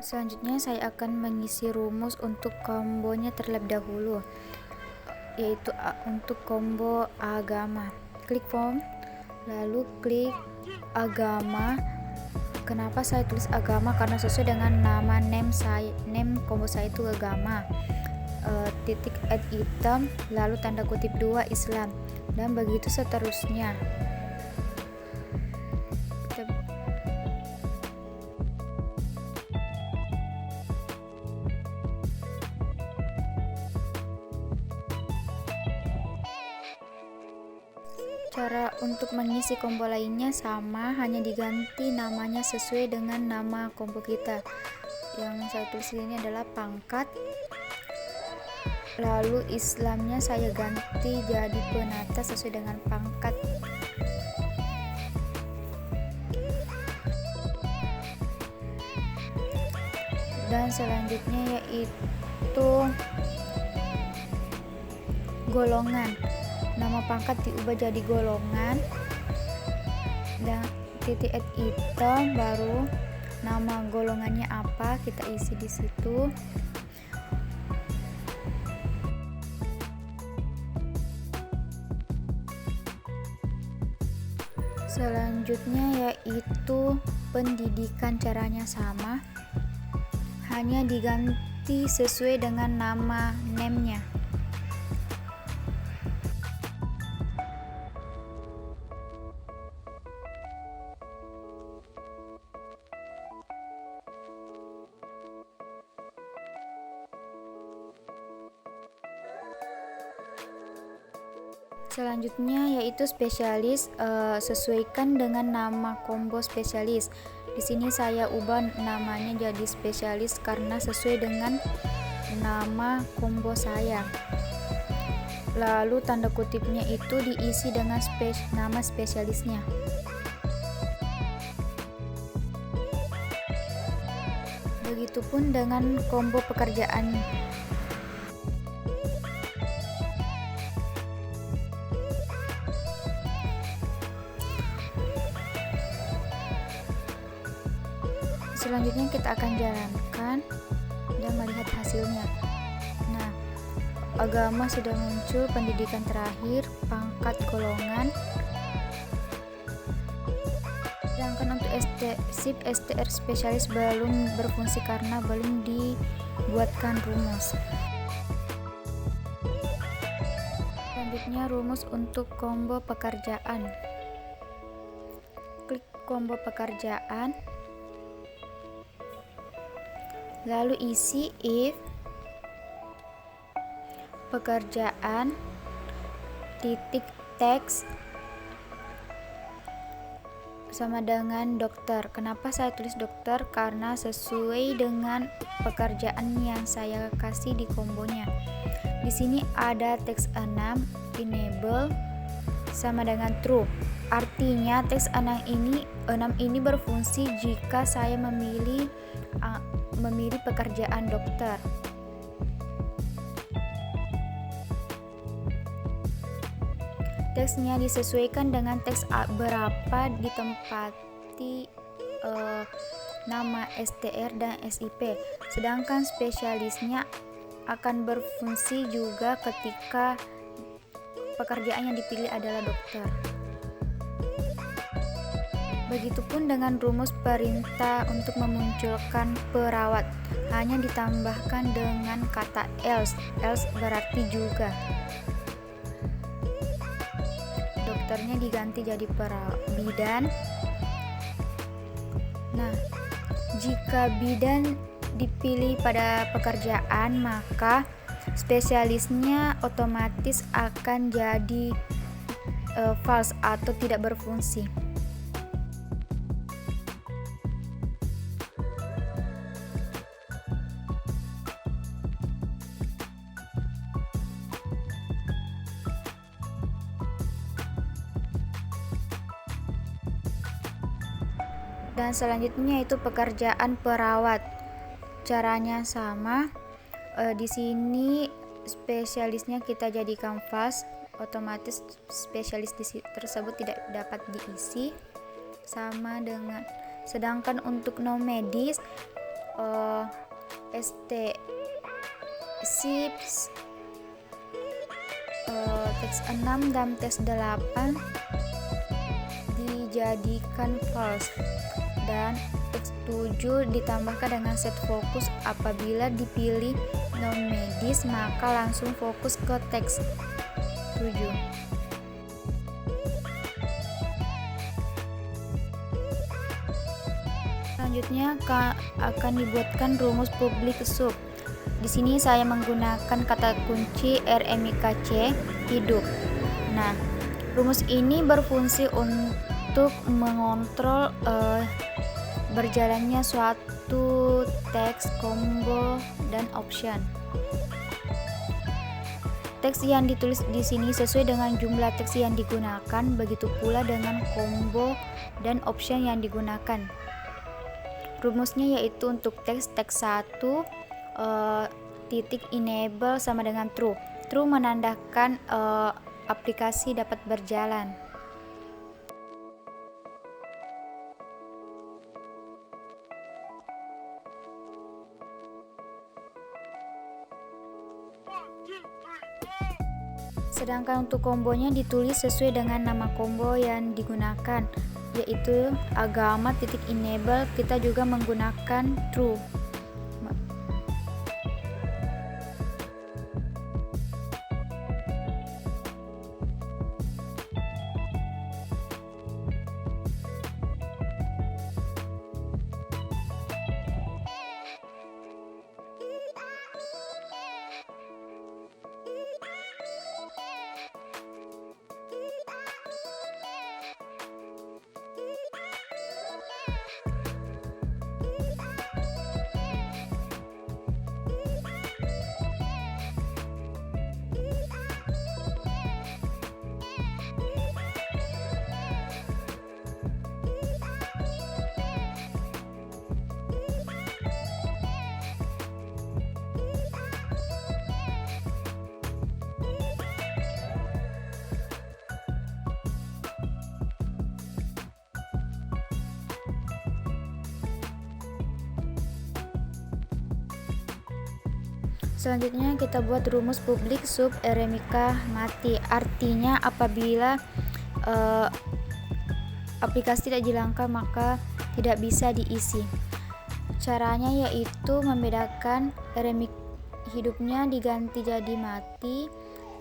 Selanjutnya saya akan mengisi rumus untuk kombonya terlebih dahulu, yaitu untuk combo agama. Klik form, lalu klik agama. Kenapa saya tulis agama? Karena sesuai dengan nama name combo saya itu agama. Titik add item, lalu tanda kutip 2 Islam, dan begitu seterusnya. Cara untuk mengisi combo lainnya sama, hanya diganti namanya sesuai dengan nama combo kita. Yang saya tulis ini adalah pangkat, lalu Islamnya saya ganti jadi penata sesuai dengan pangkat. Dan selanjutnya yaitu golongan. Nama pangkat diubah jadi golongan, dan titik add item, baru nama golongannya apa kita isi di situ. Selanjutnya yaitu pendidikan, caranya sama, hanya diganti sesuai dengan nama name-nya. Selanjutnya yaitu spesialis, sesuaikan dengan nama combo spesialis. Di sini saya ubah namanya jadi spesialis karena sesuai dengan nama combo saya. Lalu tanda kutipnya itu diisi dengan nama spesialisnya. Begitupun dengan combo pekerjaan. Selanjutnya kita akan jalankan dan melihat hasilnya. Nah, agama sudah muncul, pendidikan terakhir, pangkat golongan. Sedangkan untuk SIP STR spesialis belum berfungsi karena belum dibuatkan rumus. Selanjutnya rumus untuk combo pekerjaan. Klik combo pekerjaan, lalu isi if pekerjaan titik teks sama dengan dokter. Kenapa saya tulis dokter? Karena sesuai dengan pekerjaan yang saya kasih di kombonya. Di sini ada teks 6 enable sama dengan true. Artinya teks 6 ini berfungsi jika saya memilih pekerjaan dokter. Teksnya disesuaikan dengan teks berapa ditempati nama STR dan SIP. Sedangkan spesialisnya akan berfungsi juga ketika pekerjaan yang dipilih adalah dokter. Begitupun dengan rumus perintah untuk memunculkan perawat, hanya ditambahkan dengan kata else berarti juga. Dokternya diganti jadi bidan. Nah, jika bidan dipilih pada pekerjaan, maka spesialisnya otomatis akan jadi false atau tidak berfungsi. Dan selanjutnya itu pekerjaan perawat. Caranya sama. Di sini spesialisnya kita jadikan false, otomatis spesialis tersebut tidak dapat diisi. Sama dengan sedangkan untuk non medis ST SIPS teks 6 dan teks 8 dijadikan false, dan teks 7 ditambahkan dengan set fokus. Apabila dipilih non medis maka langsung fokus ke teks 7. Selanjutnya akan dibuatkan rumus publik sub. Di sini saya menggunakan kata kunci RMIKC hidup. Nah, rumus ini berfungsi untuk mengontrol berjalannya suatu teks, combo, dan option. Teks yang ditulis di sini sesuai dengan jumlah teks yang digunakan, begitu pula dengan combo dan option yang digunakan. Rumusnya yaitu untuk teks 1 titik enable sama dengan true. True menandakan aplikasi dapat berjalan. Sedangkan untuk kombonya ditulis sesuai dengan nama combo yang digunakan, yaitu agama titik enable. Kita juga menggunakan true. Selanjutnya kita buat rumus publik sub RMIK mati. Artinya apabila aplikasi tidak dilangkah maka tidak bisa diisi. Caranya yaitu membedakan RMIK hidupnya diganti jadi mati,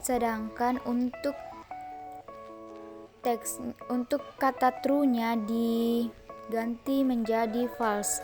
sedangkan untuk teks untuk kata true-nya diganti menjadi false.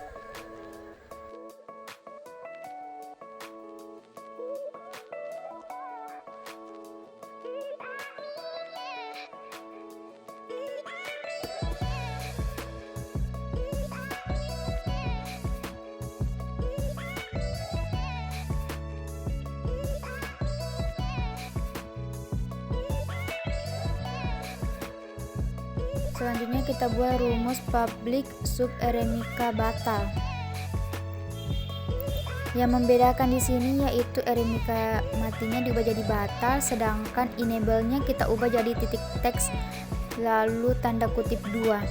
Selanjutnya kita buat rumus publik sub RMIK batal. Yang membedakan di sini yaitu RMIK matinya diubah jadi batal, sedangkan enable-nya kita ubah jadi titik teks lalu tanda kutip 2.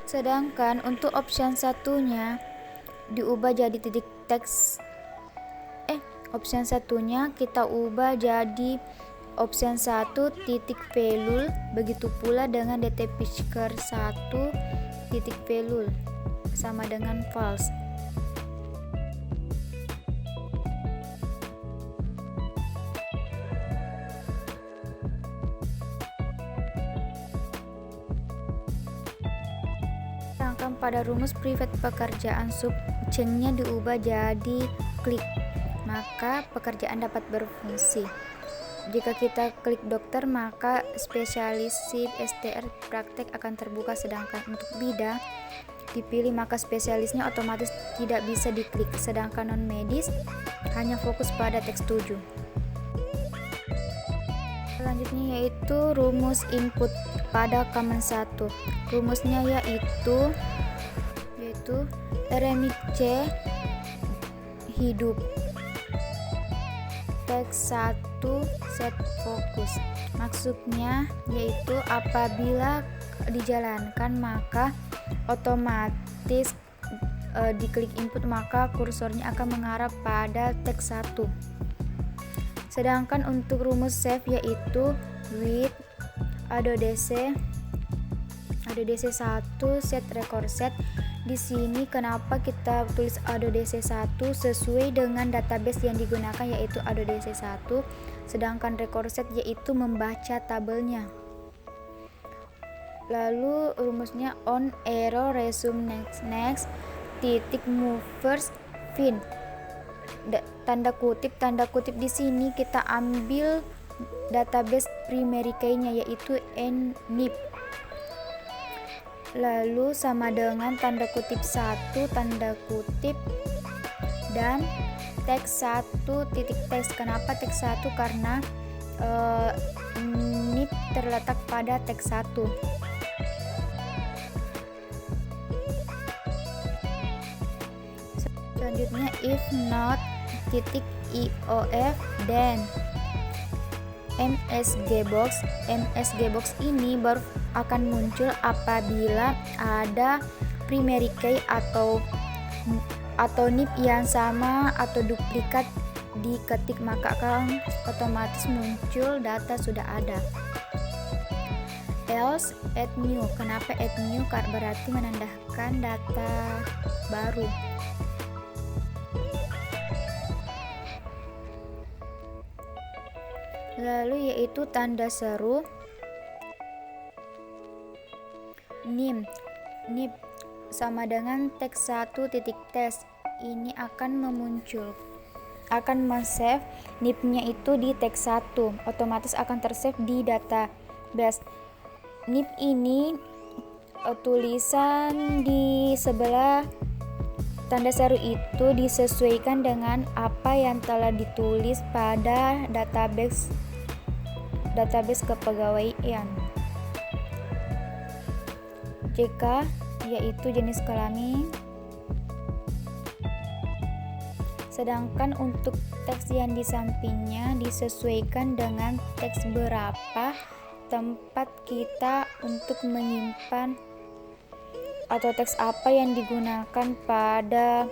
Sedangkan untuk option satunya diubah jadi titik teks option satunya kita ubah jadi option 1 titik velul, begitu pula dengan DT Pisker 1 titik velul sama dengan false. Pada rumus private pekerjaan sub cengnya diubah jadi klik, maka pekerjaan dapat berfungsi. Jika kita klik dokter maka spesialis SIP STR praktek akan terbuka, sedangkan untuk bidang dipilih, maka spesialisnya otomatis tidak bisa diklik, sedangkan non medis hanya fokus pada teks 7. Selanjutnya yaitu rumus input pada command 1. Rumusnya yaitu remix C hidup, teks 1 set fokus. Maksudnya yaitu apabila dijalankan maka otomatis diklik input maka kursornya akan mengarah pada teks 1. Sedangkan untuk rumus save yaitu with ADODC 1 set record set. Di sini kenapa kita tulis ADODC 1 sesuai dengan database yang digunakan yaitu ADODC 1, sedangkan record set yaitu membaca tabelnya. Lalu rumusnya on arrow resume next titik move first fin. Tanda kutip di sini kita ambil database primary key-nya yaitu nip. Lalu sama dengan tanda kutip 1 tanda kutip dan teks 1 titik teks. Kenapa teks 1? Karena nip terletak pada teks 1. Selanjutnya if not titik iof then MSG box ini baru akan muncul apabila ada primary key atau nip yang sama atau duplikat diketik, maka akan otomatis muncul data sudah ada. Else add new. Kenapa add new? Karena berarti menambahkan data baru. Lalu yaitu tanda seru nip sama dengan teks 1 titik teks. Ini akan men-save nip-nya itu di teks 1, otomatis akan tersave di database. Nip ini tulisan di sebelah tanda seru itu disesuaikan dengan apa yang telah ditulis pada database kepegawaian. JK yaitu jenis kelamin. Sedangkan untuk teks yang di sampingnya disesuaikan dengan teks berapa tempat kita untuk menyimpan atau teks apa yang digunakan pada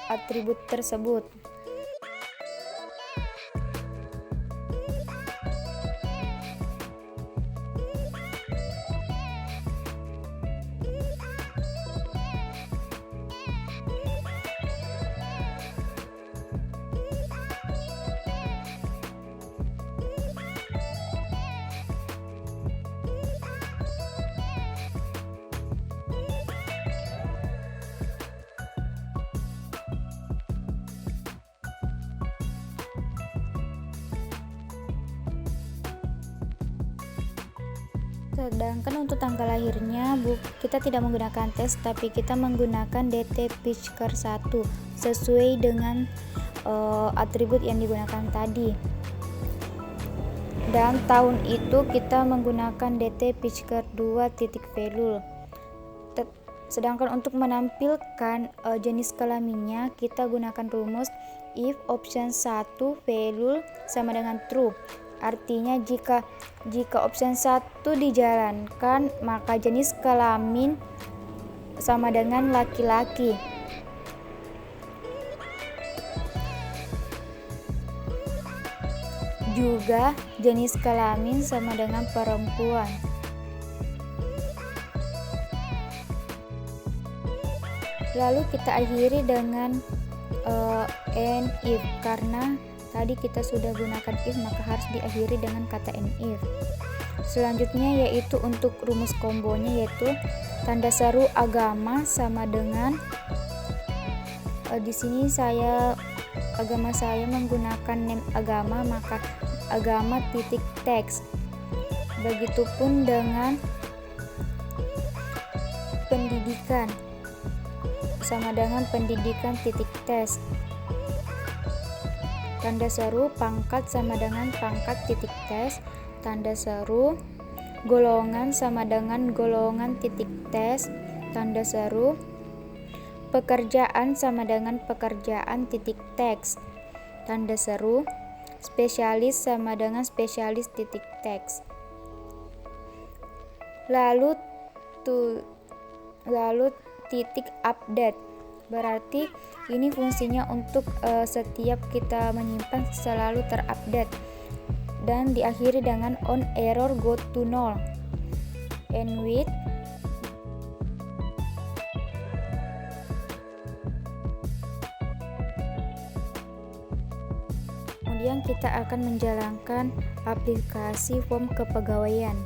atribut tersebut. Sedangkan untuk tanggal lahirnya kita tidak menggunakan tes, tapi kita menggunakan DT Pitchker 1 sesuai dengan atribut yang digunakan tadi. Dan tahun itu kita menggunakan DT Pitchker 2 titik value. Sedangkan untuk menampilkan jenis kelaminnya kita gunakan rumus if option 1 value sama dengan true. Artinya jika option 1 dijalankan maka jenis kelamin sama dengan laki-laki. Juga jenis kelamin sama dengan perempuan. Lalu kita akhiri dengan and if, karena tadi kita sudah gunakan if maka harus diakhiri dengan kata and if. Selanjutnya yaitu untuk rumus kombonya yaitu tanda seru agama sama dengan di sini agama saya menggunakan name agama, maka agama titik teks. Begitupun dengan pendidikan pendidikan sama dengan pendidikan titik tes. Tanda seru pangkat sama dengan pangkat titik tes. Tanda seru golongan sama dengan golongan titik tes. Tanda seru pekerjaan sama dengan pekerjaan titik tes. Tanda seru spesialis sama dengan spesialis titik tes. Lalu titik update, berarti ini fungsinya untuk setiap kita menyimpan selalu terupdate, dan diakhiri dengan on error go to null. And with kemudian kita akan menjalankan aplikasi form kepegawaian.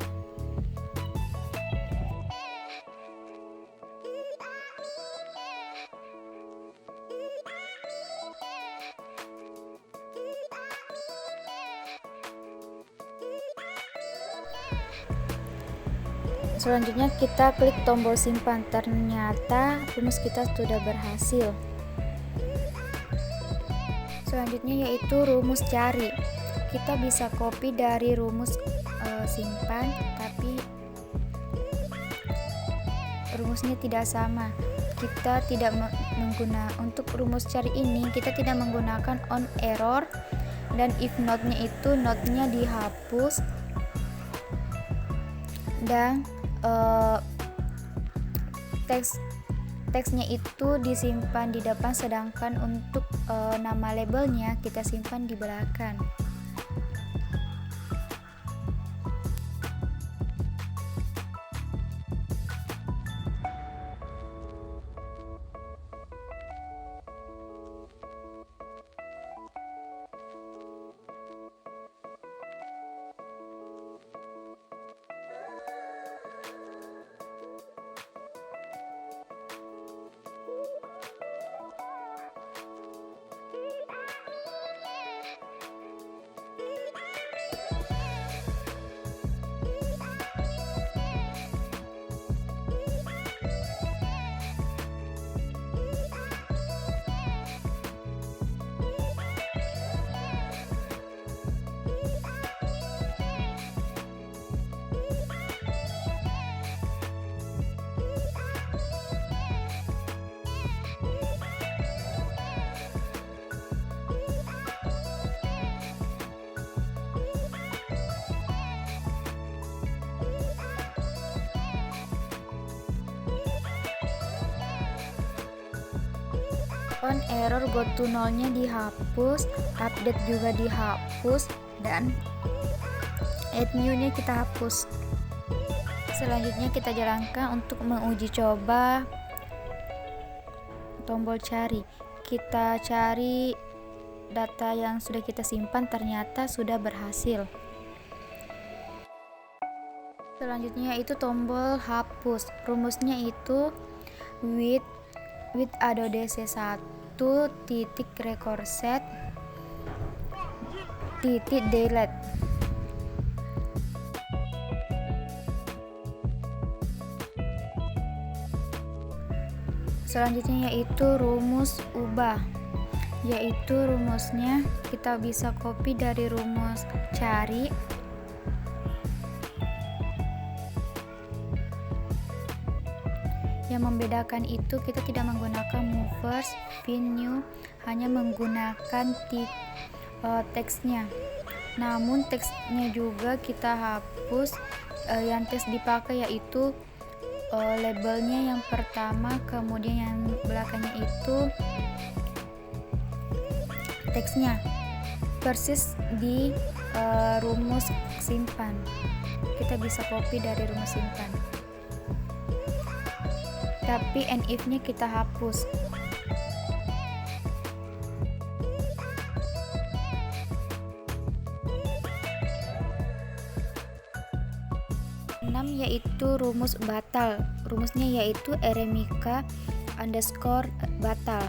Selanjutnya kita klik tombol simpan. Ternyata rumus kita sudah berhasil. Selanjutnya yaitu rumus cari. Kita bisa copy dari rumus simpan, tapi rumusnya tidak sama. Kita tidak menggunakan untuk rumus cari ini, kita tidak menggunakan on error, dan if not-nya itu not-nya dihapus, dan teksnya itu disimpan di depan, sedangkan untuk nama labelnya kita simpan di belakang. On error go to null-nya dihapus, update juga dihapus, dan add new-nya kita hapus. Selanjutnya kita jalankan untuk menguji coba tombol cari. Kita cari data yang sudah kita simpan, ternyata sudah berhasil. Selanjutnya itu tombol hapus. Rumusnya itu with ADODC1 titik record set titik delete. Selanjutnya yaitu rumus ubah, yaitu rumusnya kita bisa copy dari rumus cari. Yang membedakan itu kita tidak menggunakan move first, pin new, hanya menggunakan teksnya. Namun teksnya juga kita hapus. Yang teks dipakai yaitu labelnya yang pertama, kemudian yang belakangnya itu teksnya. Persis di rumus simpan. Kita bisa copy dari rumus simpan. Tapi and if-nya kita hapus. Yaitu rumus batal. Rumusnya yaitu eremika underscore batal.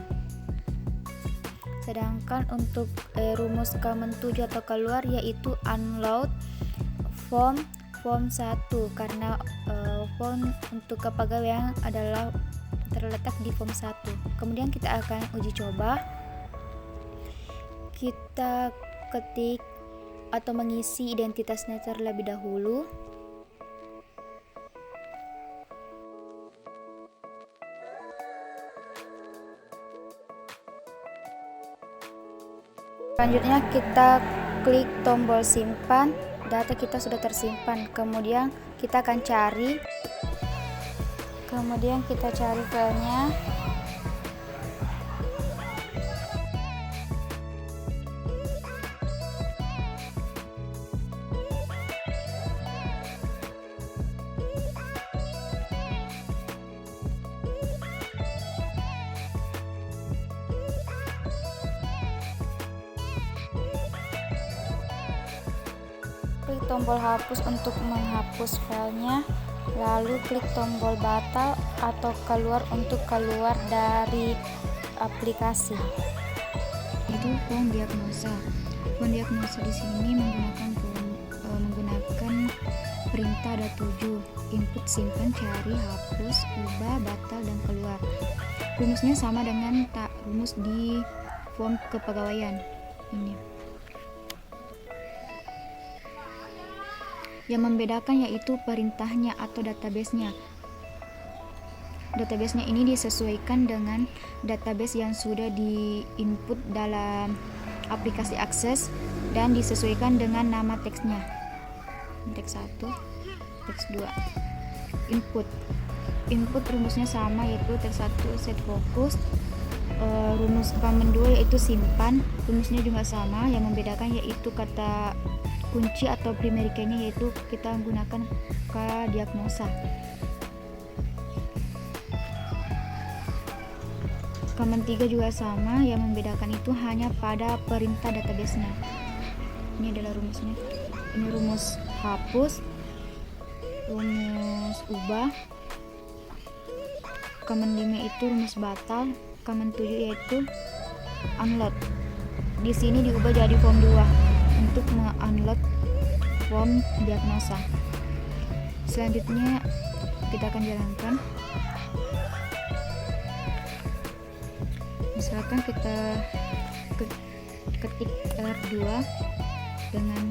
Sedangkan untuk rumus common to atau keluar yaitu unload form 1, karena form untuk kepegawaian adalah terletak di form 1. Kemudian kita akan uji coba. Kita ketik atau mengisi identitasnya terlebih dahulu. Selanjutnya kita klik tombol simpan. Data kita sudah tersimpan. Kemudian kita akan cari. Kemudian kita cari filenya. Klik tombol hapus untuk menghapus filenya, lalu klik tombol batal atau keluar untuk keluar dari aplikasi. Itu form diagnosa. Form diagnosa di sini menggunakan perintah ada 7: input, simpan, cari, hapus, ubah, batal, dan keluar. Rumusnya sama dengan rumus di form kepegawaian ini. Yang membedakan yaitu perintahnya atau database-nya. Database-nya ini disesuaikan dengan database yang sudah di-input dalam aplikasi akses dan disesuaikan dengan nama teksnya. Teks 1, teks 2. Input rumusnya sama, yaitu teks 1 set focus. Rumus command 2 yaitu simpan, rumusnya juga sama. Yang membedakan yaitu kata kunci atau primary key-nya, yaitu kita menggunakan diagnosa. Command 3 juga sama, yang membedakan itu hanya pada perintah database-nya. Ini adalah rumusnya. Ini rumus hapus, rumus ubah. Command 5 itu rumus batal, command 7 yaitu unload. Di sini diubah jadi form 2 untuk meng-unload form diagnosa. Selanjutnya kita akan jalankan. Misalkan kita ketik R2 dengan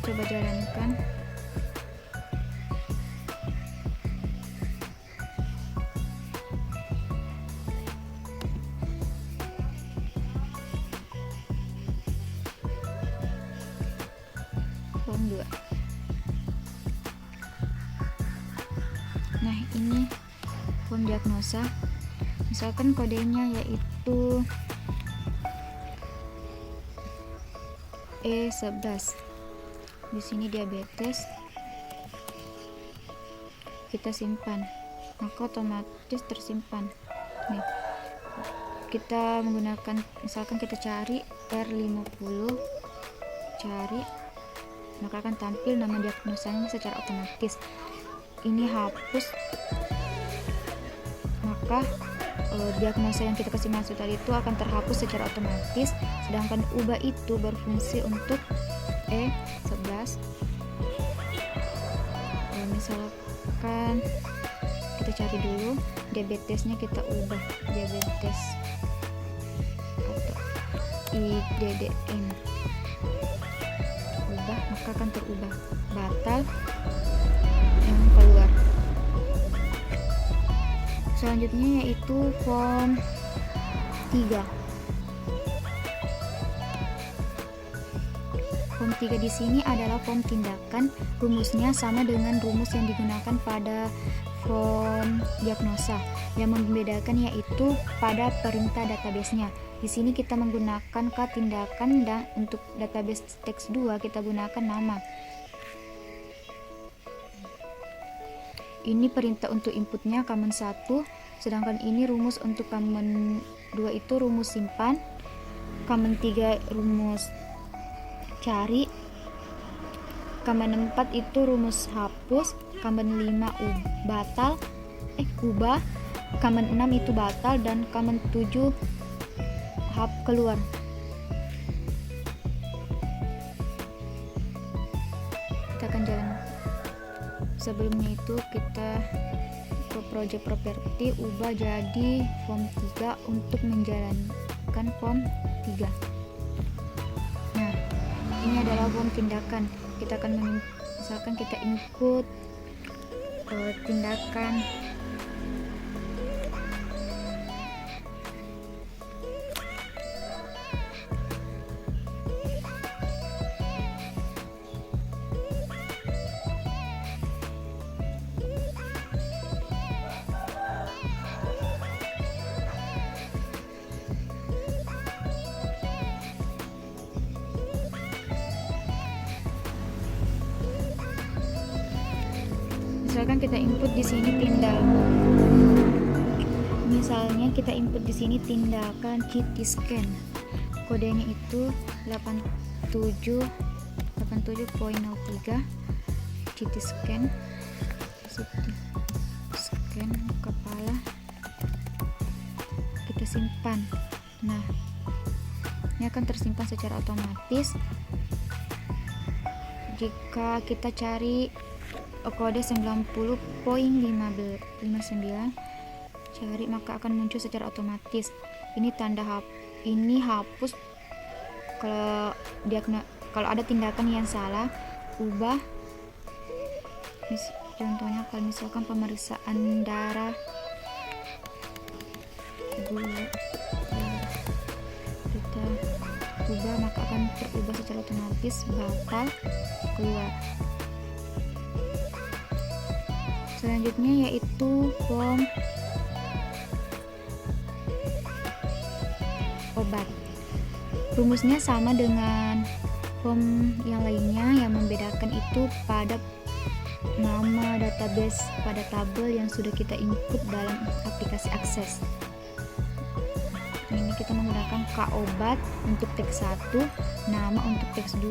coba jalankan. Form 2. Nah, ini form diagnosa. Misalkan kodenya yaitu E11. Di sini diabetes. Kita simpan, maka otomatis tersimpan. Nih, kita menggunakan, misalkan kita cari R50, cari, maka akan tampil nama diagnosanya secara otomatis. Ini hapus, maka diagnosa yang kita kasih masuk tadi itu akan terhapus secara otomatis. Sedangkan ubah itu berfungsi untuk E11. Misalkan kita cari dulu diabetesnya, kita ubah diabetes atau IDDM, ubah, maka akan terubah. Batal, yang keluar. Selanjutnya yaitu form 3. Form 3 di sini adalah form tindakan. Rumusnya sama dengan rumus yang digunakan pada form diagnosa. Yang membedakan yaitu pada perintah database-nya. Di sini kita menggunakan tindakan, dan untuk database teks 2 kita gunakan nama. Ini perintah untuk inputnya command 1, sedangkan ini rumus untuk command 2 itu rumus simpan, command 3 rumus cari, command 4 itu rumus hapus, command 5 ubah, command 6 itu batal, dan command 7 keluar. Kita akan jalan sebelumnya itu kita ke project properti, ubah jadi form 3 untuk menjalankan form 3. Nah, ini adalah form tindakan. Kita akan misalkan kita input tindakan misalkan kita input di sini tindakan CT scan. Kodenya itu 87.03 CT scan kepala. Kita simpan. Nah, ini akan tersimpan secara otomatis. Jika kita cari kode 90.59 cari, maka akan muncul secara otomatis. Ini ini hapus kalau ada tindakan yang salah, ubah. Contohnya kalau misalkan pemeriksaan darah, kita ubah, maka akan terubah secara otomatis, batal, keluar. Selanjutnya yaitu form obat. Rumusnya sama dengan form yang lainnya, yang membedakan itu pada nama database pada tabel yang sudah kita input dalam aplikasi akses. Ini kita menggunakan K obat untuk teks 1, nama untuk teks 2.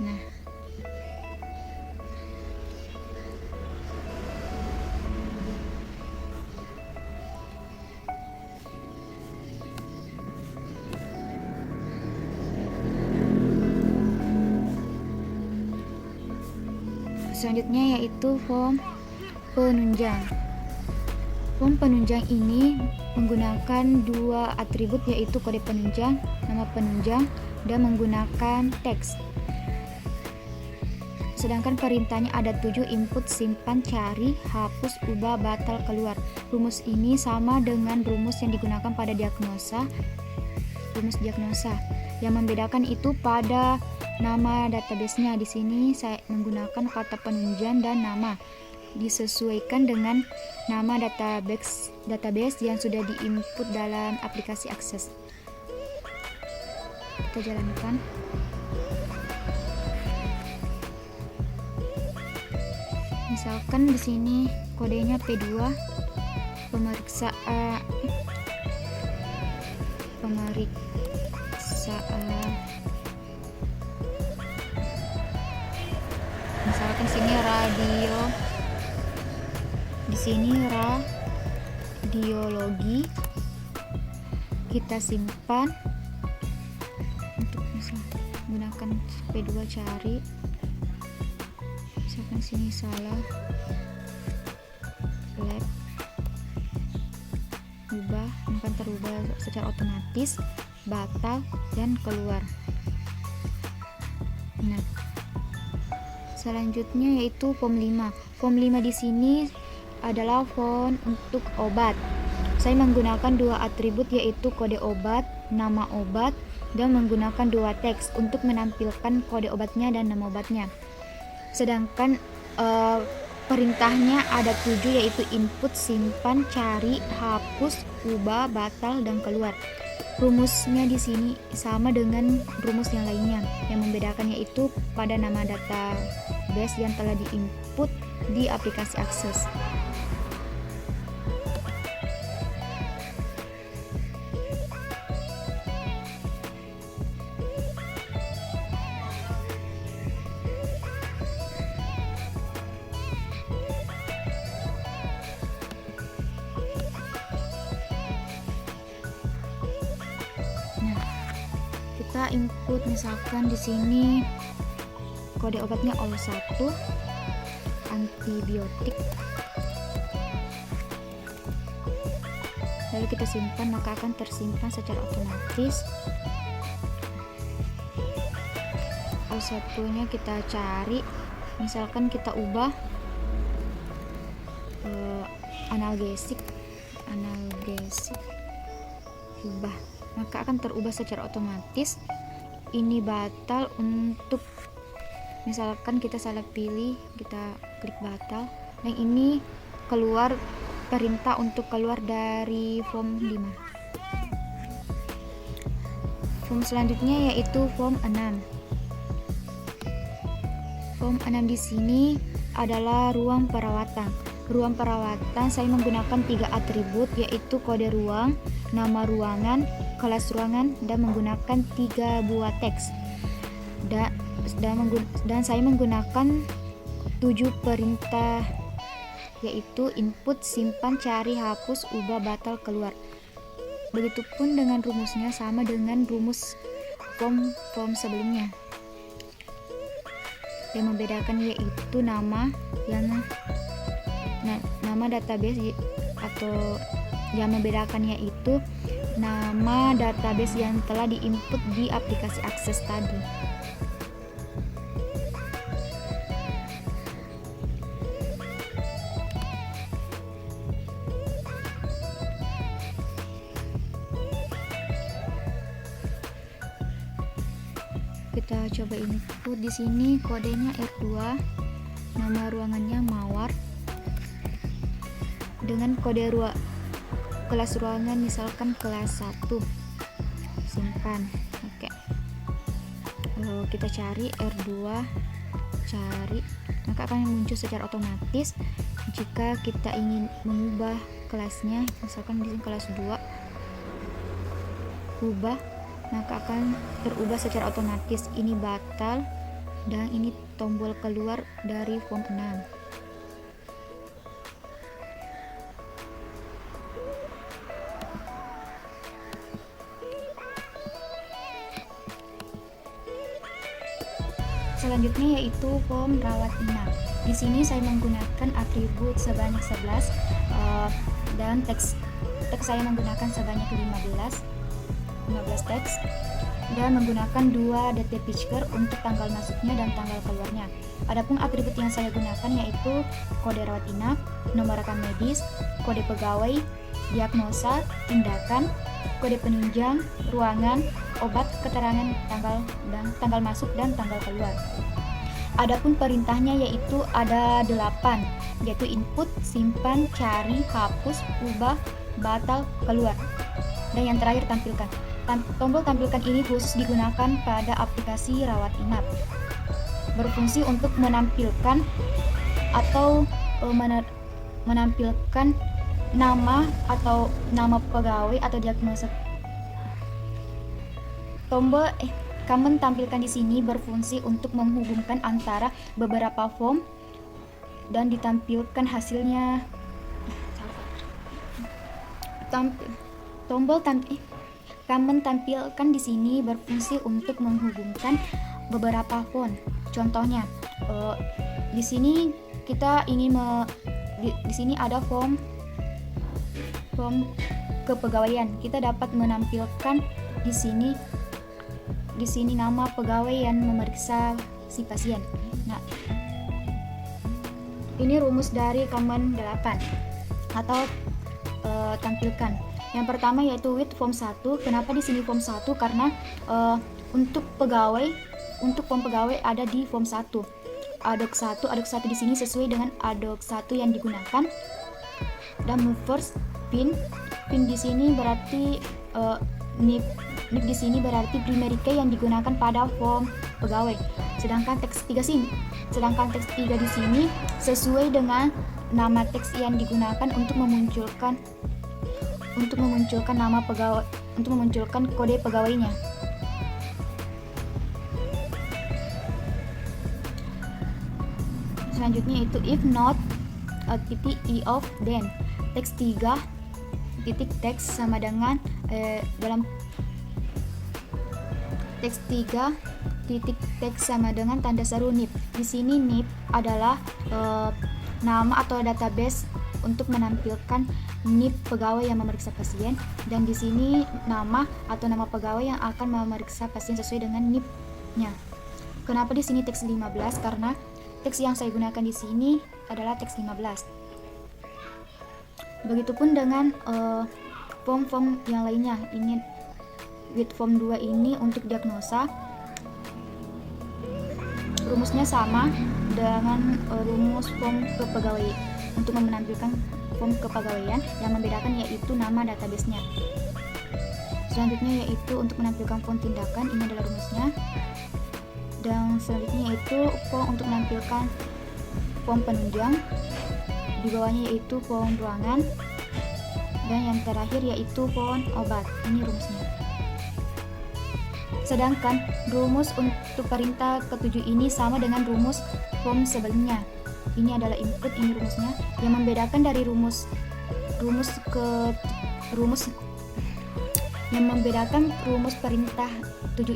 Nah, selanjutnya yaitu form penunjang. Form penunjang ini menggunakan dua atribut, yaitu kode penunjang, nama penunjang, dan menggunakan teks. Sedangkan perintahnya ada 7: input, simpan, cari, hapus, ubah, batal, keluar. Rumus ini sama dengan rumus yang digunakan pada rumus diagnosa. Yang membedakan itu pada nama database-nya. Di sini saya menggunakan kata penunjang dan nama, disesuaikan dengan nama database yang sudah diinput dalam aplikasi akses. Kita jalankan. Misalkan di sini kodenya P2, pemeriksaan. Misalkan sini radio. Di sini radiologi. Kita simpan. Untuk menggunakan P2 cari. Misalkan sini salah, lab, ubah, akan terubah secara otomatis, batal, dan keluar. Nah, selanjutnya yaitu form 5. Form 5 di sini adalah form untuk obat. Saya menggunakan dua atribut, yaitu kode obat, nama obat, dan menggunakan dua teks untuk menampilkan kode obatnya dan nama obatnya. Sedangkan perintahnya ada 7, yaitu input, simpan, cari, hapus, ubah, batal, dan keluar. Rumusnya di sini sama dengan rumus yang lainnya. Yang membedakan yaitu pada nama database yang telah diinput di aplikasi akses. input misalkan di sini kode obatnya O1 antibiotik, lalu kita simpan, maka akan tersimpan secara otomatis. O1 nya kita cari, misalkan kita ubah analgesik, ubah, maka akan terubah secara otomatis. Ini batal untuk, misalkan kita salah pilih, kita klik batal, dan ini keluar perintah untuk keluar dari form 5. Form selanjutnya yaitu form 6. Form 6 di sini adalah ruang perawatan. Ruang perawatan saya menggunakan 3 atribut, yaitu kode ruang, nama ruangan, kelas ruangan, dan menggunakan 3 buah teks. Dan saya menggunakan 7 perintah, yaitu input, simpan, cari, hapus, ubah, batal, keluar. Begitupun dengan rumusnya, sama dengan rumus form sebelumnya. Yang membedakan yaitu nama database, atau yang membedakannya itu nama database yang telah diinput di aplikasi akses tadi. Kita coba input di sini, kodenya R2, nama ruangannya mawar, dengan kode kelas ruangan misalkan kelas 1, simpan. Oke. Lalu kita cari R2, cari, maka akan muncul secara otomatis. Jika kita ingin mengubah kelasnya, misalkan di sini kelas 2, ubah, maka akan terubah secara otomatis. Ini batal, dan ini tombol keluar dari form 6. Selanjutnya yaitu form rawat inap. Di sini saya menggunakan atribut sebanyak 11 dan teks saya menggunakan sebanyak 15 teks, dan menggunakan 2 DT Pitchker untuk tanggal masuknya dan tanggal keluarnya. Adapun atribut yang saya gunakan yaitu kode rawat inap, nomor rekam medis, kode pegawai, diagnosa, tindakan, kode penunjang, ruangan, obat, keterangan tanggal masuk dan tanggal keluar. Adapun perintahnya yaitu ada 8, yaitu input, simpan, cari, hapus, ubah, batal, keluar. Dan yang terakhir tampilkan. Tombol tampilkan ini khusus digunakan pada aplikasi rawat inap. Berfungsi untuk menampilkan atau menampilkan nama atau nama pegawai atau diagnosa. Tombol command tampilkan di sini berfungsi untuk menghubungkan antara beberapa form dan ditampilkan hasilnya. Command tampilkan di sini berfungsi untuk menghubungkan beberapa form. Contohnya, di sini kita ingin di sini ada form kepegawaian. Kita dapat menampilkan di sini nama pegawai yang memeriksa si pasien. Nah, ini rumus dari command 8 atau tampilkan. Yang pertama yaitu with form 1. Kenapa di sini form 1? Karena untuk form pegawai ada di form 1. Adok 1 di sini sesuai dengan adok 1 yang digunakan. Dan movers pin di sini berarti nip di sini berarti primary key yang digunakan pada form pegawai. Sedangkan teks 3 di sini sesuai dengan nama teks yang digunakan untuk memunculkan nama pegawai, untuk memunculkan kode pegawainya. Selanjutnya itu if not e of then. Teks 3 titik teks sama dengan dalam teks 3 titik teks sama dengan tanda seru NIP. Di sini NIP adalah nama atau database untuk menampilkan NIP pegawai yang memeriksa pasien, dan di sini nama atau nama pegawai yang akan memeriksa pasien sesuai dengan NIP-nya. Kenapa di sini teks 15? Karena teks yang saya gunakan di sini adalah teks 15. Begitupun dengan form-form yang lainnya. Ini with form 2 ini untuk diagnosa. Rumusnya sama dengan rumus form kepegawaian. Untuk menampilkan form kepegawaian, yang membedakan yaitu nama database-nya. Selanjutnya yaitu untuk menampilkan form tindakan, ini adalah rumusnya. Dan selanjutnya yaitu form untuk menampilkan form penunjang, di bawahnya yaitu form ruangan, dan yang terakhir yaitu form obat. Ini rumusnya. Sedangkan rumus untuk perintah ketujuh ini sama dengan rumus form sebelumnya. Ini adalah input, ini rumusnya. Yang membedakan dari rumus yang membedakan rumus perintah 7,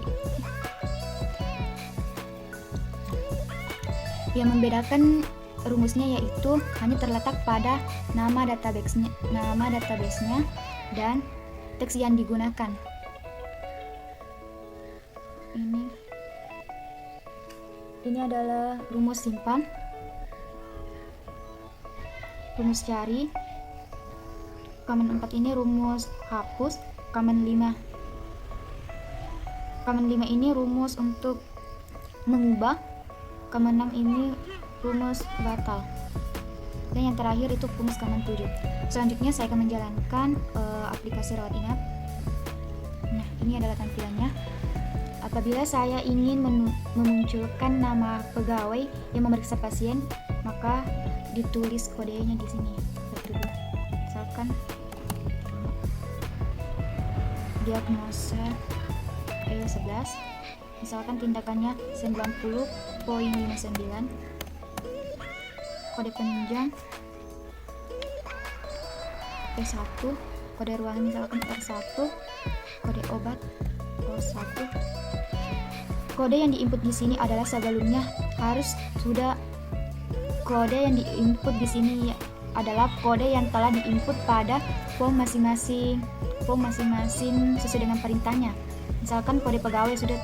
yang membedakan rumusnya yaitu hanya terletak pada nama database-nya dan teks yang digunakan. Ini adalah rumus simpan, rumus cari, command 4 ini rumus hapus, command 5 ini rumus untuk mengubah, command 6 ini rumus batal, dan yang terakhir itu rumus command 7. Selanjutnya saya akan menjalankan aplikasi rawat inap. Nah, ini adalah tampilannya. Apabila saya ingin memunculkan nama pegawai yang memeriksa pasien, maka ditulis kodenya di sini. Misalkan diagnosa E11, misalkan tindakannya 90.59, kode penunjang E1, kode ruangan misalkan R1, kode obat O1. Kode yang diinput di sini adalah sebelumnya harus sudah kode yang diinput di sini adalah kode yang telah diinput pada form masing-masing sesuai dengan perintahnya. Misalkan kode pegawai sudah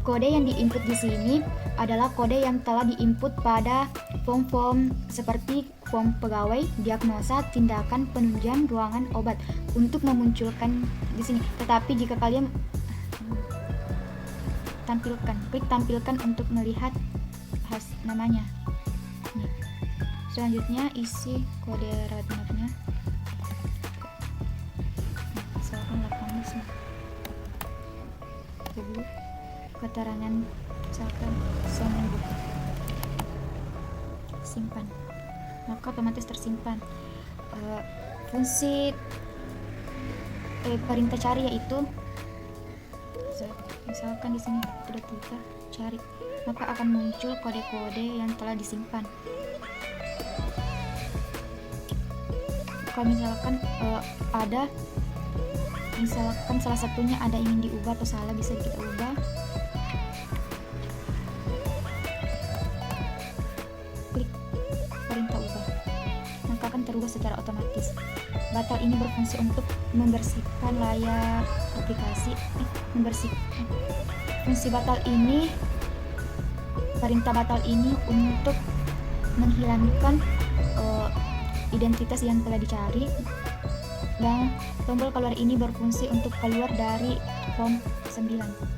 kode yang diinput di sini adalah kode yang telah diinput pada form-form seperti form pegawai, diagnosa, tindakan, penunjang, ruangan, obat untuk memunculkan di sini. Tetapi jika kalian klik tampilkan untuk melihat namanya. Nih. Selanjutnya isi kode rawat inapnya. Misalkan 8 keterangan misalkan seminggu, simpan, maka otomatis tersimpan. Fungsi perintah cari yaitu misalkan di sini udah kita cari, maka akan muncul kode-kode yang telah disimpan. Kalau misalkan misalkan salah satunya ada ingin diubah atau salah, bisa kita ubah. Klik perintah ubah, maka akan terubah secara otomatis. Batal ini berfungsi untuk membersihkan layar aplikasi. Fungsi batal ini, perintah batal ini untuk menghilangkan identitas yang telah dicari, dan tombol keluar ini berfungsi untuk keluar dari form 9.